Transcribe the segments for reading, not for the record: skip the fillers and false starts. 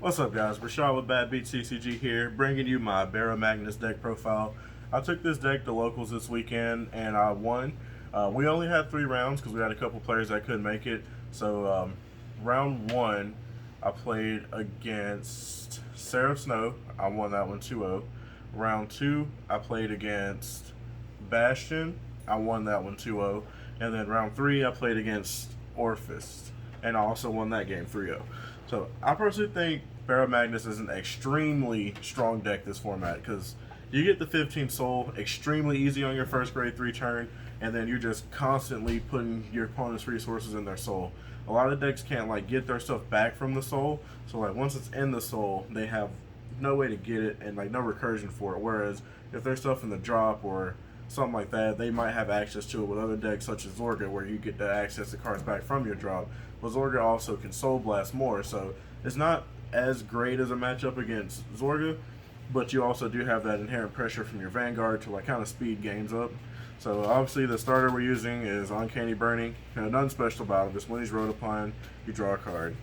What's up, guys? Rashaad with Bad Beat CCG here, bringing you my Baromagnes deck profile. I took this deck to locals this weekend and I won. We only had 3 rounds because we had a couple players that couldn't make it. So, round 1, I played against Sarah Snow. I won that one 2-0. Round 2, I played against Bastion. I won that one 2-0. And then round 3, I played against Orphist, and I also won that game 3-0. So I personally think Baromagnes is an extremely strong deck this format because you get the 15 soul extremely easy on your first grade 3 turn, and then you're just constantly putting your opponent's resources in their soul. A lot of decks can't like get their stuff back from the soul, so like once it's in the soul, they have no way to get it and like no recursion for it. Whereas if there's stuff in the drop or something like that, they might have access to it with other decks such as Zorga, where you get to access the cards back from your drop. But Zorga also can Soul Blast more, so it's not as great as a matchup against Zorga, but you also do have that inherent pressure from your Vanguard to like kind of speed games up. So obviously the starter we're using is Uncanny Burning. Nothing special about it, just when he's rode upon, you draw a card.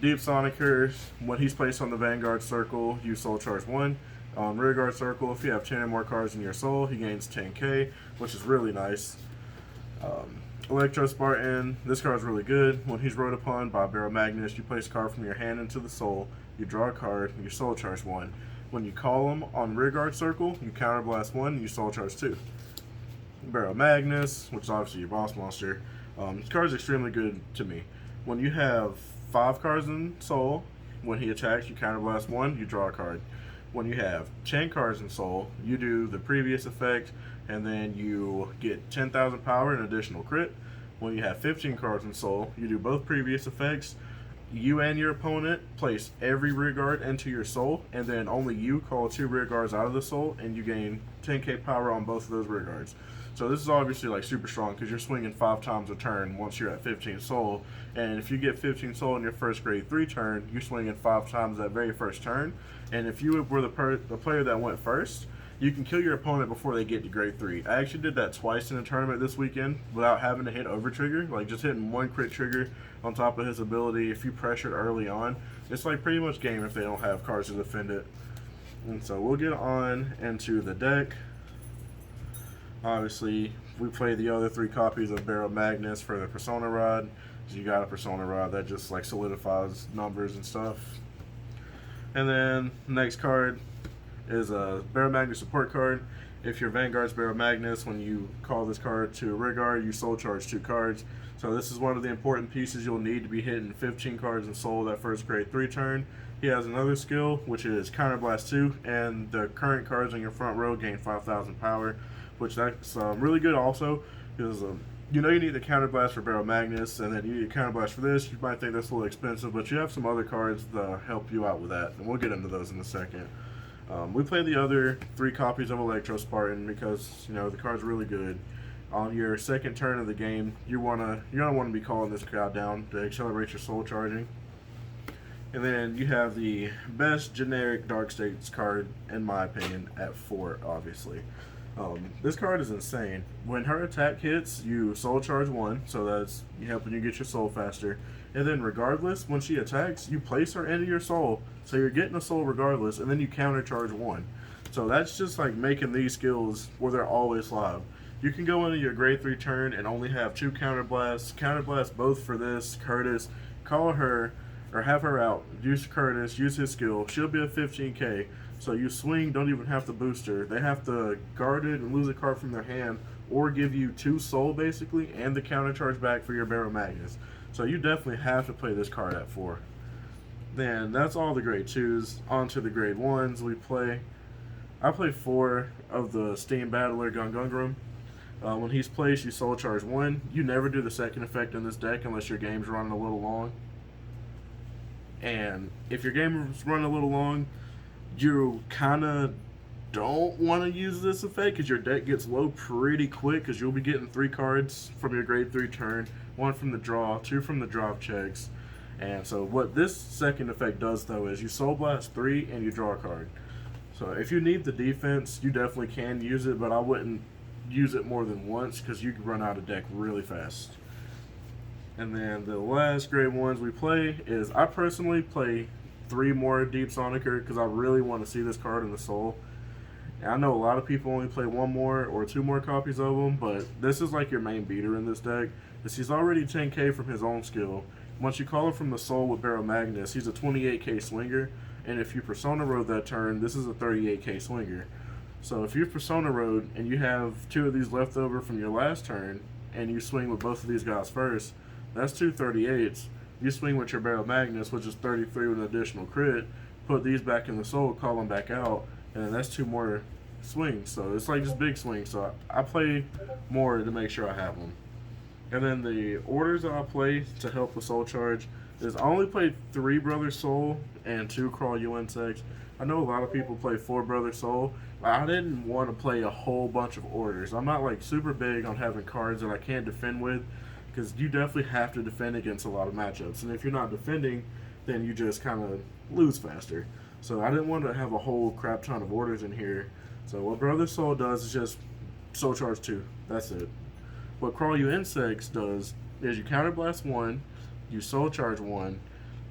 Deep Sonicer, when he's placed on the Vanguard circle, you Soul Charge 1. On Rearguard circle, if you have 10 or more cards in your soul, he gains 10k, which is really nice. Electro Spartan, this card's really good. When he's rode upon by Baromagnes, you place a card from your hand into the soul, you draw a card, and you Soul Charge 1. When you call him on Rearguard circle, you Counterblast 1, and you Soul Charge 2. Baromagnes, which is obviously your boss monster, this card is extremely good to me. When you have 5 cards in soul, when he attacks, you Counterblast 1, you draw a card. When you have 10 cards in soul, you do the previous effect, and then you get 10,000 power and additional crit. When you have 15 cards in soul, you do both previous effects. You and your opponent place every rear guard into your soul, and then only you call 2 rear guards out of the soul, and you gain 10k power on both of those rear guards. So this is obviously like super strong because you're swinging 5 times a turn once you're at 15 soul, and if you get 15 soul in your first grade 3 turn, you're swinging 5 times that very first turn. And if you were the player that went first, you can kill your opponent before they get to grade 3. I actually did that twice in a tournament this weekend without having to hit over trigger, like just hitting 1 crit trigger on top of his ability. If you pressured early on, it's like pretty much game if they don't have cards to defend it. And so we'll get on into the deck. Obviously, we play the other 3 copies of Baromagnes for the Persona Rod. So you got a Persona Rod that just like solidifies numbers and stuff. And then next card is a Baromagnes support card. If your Vanguard's Baromagnes, when you call this card to a rear guard, you soul charge 2 cards. So this is one of the important pieces you'll need to be hitting 15 cards in soul that first grade 3 turn. He has another skill, which is Counterblast 2, and the current cards on your front row gain 5,000 power, which that's really good also, because you know you need the Counterblast for Baromagnes, and then you need a Counterblast for this. You might think that's a little expensive, but you have some other cards that help you out with that, and we'll get into those in a second. We play the other 3 copies of Electro Spartan because you know the card's really good. On your second turn of the game, you're gonna want to be calling this guy down to accelerate your soul charging. And then you have the best generic Dark States card, in my opinion, at 4, obviously. This card is insane. When her attack hits, you soul charge 1, so that's helping you get your soul faster. And then regardless, when she attacks, you place her into your soul, so you're getting a soul regardless, and then you counter charge 1. So that's just like making these skills where they're always live. You can go into your grade 3 turn and only have 2 counterblasts. Counterblast both for this, Curtis, call her, or have her out, use Curtis, use his skill, she'll be a 15k. So you swing, don't even have to boost her. They have to guard it and lose a card from their hand, or give you 2 soul basically, and the counter charge back for your Baromagnes. So you definitely have to play this card at 4. Then that's all the grade 2s. On to the grade 1s we play. I play 4 of the Steam Battler Gungungrum. When he's placed, you soul charge 1. You never do the second effect in this deck unless your game's running a little long. And if your game is running a little long, you kind of don't want to use this effect because your deck gets low pretty quick because you'll be getting 3 cards from your grade 3 turn, 1 from the draw, 2 from the drop checks. And so what this second effect does though is you soul blast 3 and you draw a card. So if you need the defense, you definitely can use it, but I wouldn't use it more than once because you can run out of deck really fast. And then the last grade ones we play is, I personally play 3 more Deep Sonicer because I really want to see this card in the soul. And I know a lot of people only play 1 more or 2 more copies of him, but this is like your main beater in this deck. Because he's already 10k from his own skill. Once you call him from the soul with Baromagnes, he's a 28k swinger. And if you Persona Road that turn, this is a 38k swinger. So if you Persona Road and you have 2 of these left over from your last turn, and you swing with both of these guys first, that's 2 38s. You swing with your Baromagnes, which is 33 with an additional crit, put these back in the soul, call them back out, and then that's 2 more swings. So it's like just big swings. So I play more to make sure I have them. And then the orders that I play to help the soul charge is, I only played 3 Brother Soul and 2 Crawl Insects. I know a lot of people play 4 Brother Soul, but I didn't want to play a whole bunch of orders. I'm not like super big on having cards that I can't defend with, because you definitely have to defend against a lot of matchups. And if you're not defending, then you just kind of lose faster. So I didn't want to have a whole crap ton of orders in here. So what Brother Soul does is just Soul Charge 2. That's it. What Crawl Insects does is you Counterblast 1, you Soul Charge 1,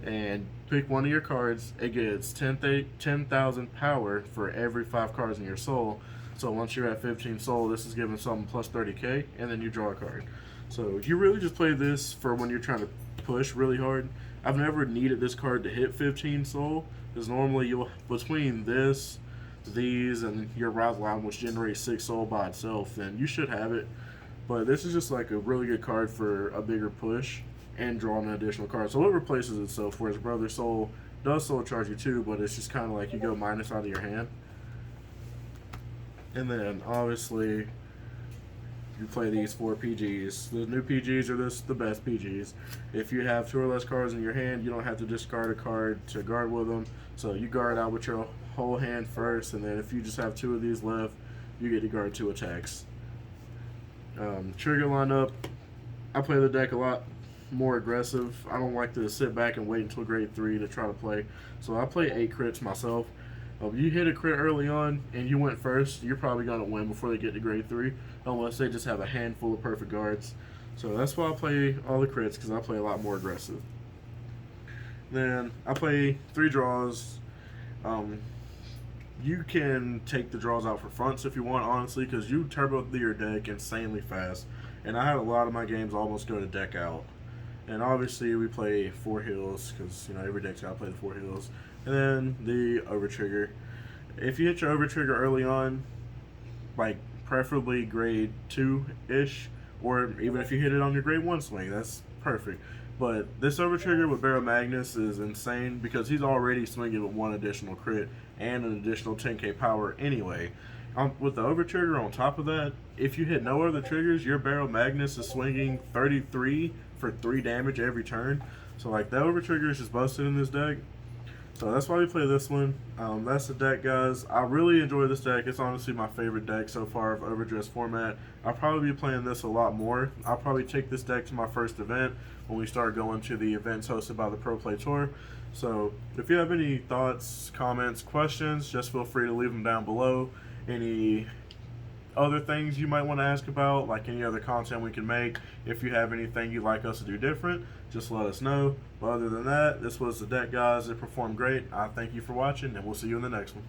and pick one of your cards. It gets 10,000 power for every 5 cards in your soul. So once you're at 15 soul, this is giving something plus 30k, and then you draw a card. So you really just play this for when you're trying to push really hard. I've never needed this card to hit 15 soul, because normally you'll, between this, these, and your Rouse Line, which generates 6 soul by itself, then you should have it. But this is just like a really good card for a bigger push and drawing an additional card. So it replaces itself, whereas Brother Soul does Soul Charge you too, but it's just kind of like you go minus out of your hand. And then obviously you play these 4 PGs. The new PGs are the best PGs. If you have 2 or less cards in your hand, you don't have to discard a card to guard with them. So you guard out with your whole hand first, and then if you just have 2 of these left, you get to guard 2 attacks. Trigger lineup, I play the deck a lot more aggressive. I don't like to sit back and wait until grade 3 to try to play. So I play 8 crits myself. If you hit a crit early on and you went first, you're probably going to win before they get to grade 3, unless they just have a handful of perfect guards. So that's why I play all the crits, because I play a lot more aggressive. Then I play 3 draws. You can take the draws out for fronts if you want, honestly, because you turbo through your deck insanely fast. And I had a lot of my games almost go to deck out. And obviously we play 4 heals, because every deck's got to play the 4 heals. And then the Overtrigger. If you hit your Overtrigger early on, like preferably grade 2-ish, or even if you hit it on your grade 1 swing, that's perfect. But this Overtrigger with Baromagnes is insane, because he's already swinging with 1 additional crit and an additional 10k power anyway. With the Overtrigger on top of that, if you hit no other triggers, your Baromagnes is swinging 33 for 3 damage every turn. So like, that Overtrigger is just busted in this deck. So that's why we play this one. That's the deck, guys. I really enjoy this deck. It's honestly my favorite deck so far of Overdress format. I'll probably be playing this a lot more. I'll probably take this deck to my first event when we start going to the events hosted by the Pro Play Tour. So if you have any thoughts, comments, questions, just feel free to leave them down below. Any other things you might want to ask about, like any other content we can make. If you have anything you'd like us to do different, just let us know. But other than that, this was the deck, guys. It performed great. I thank you for watching, and we'll see you in the next one.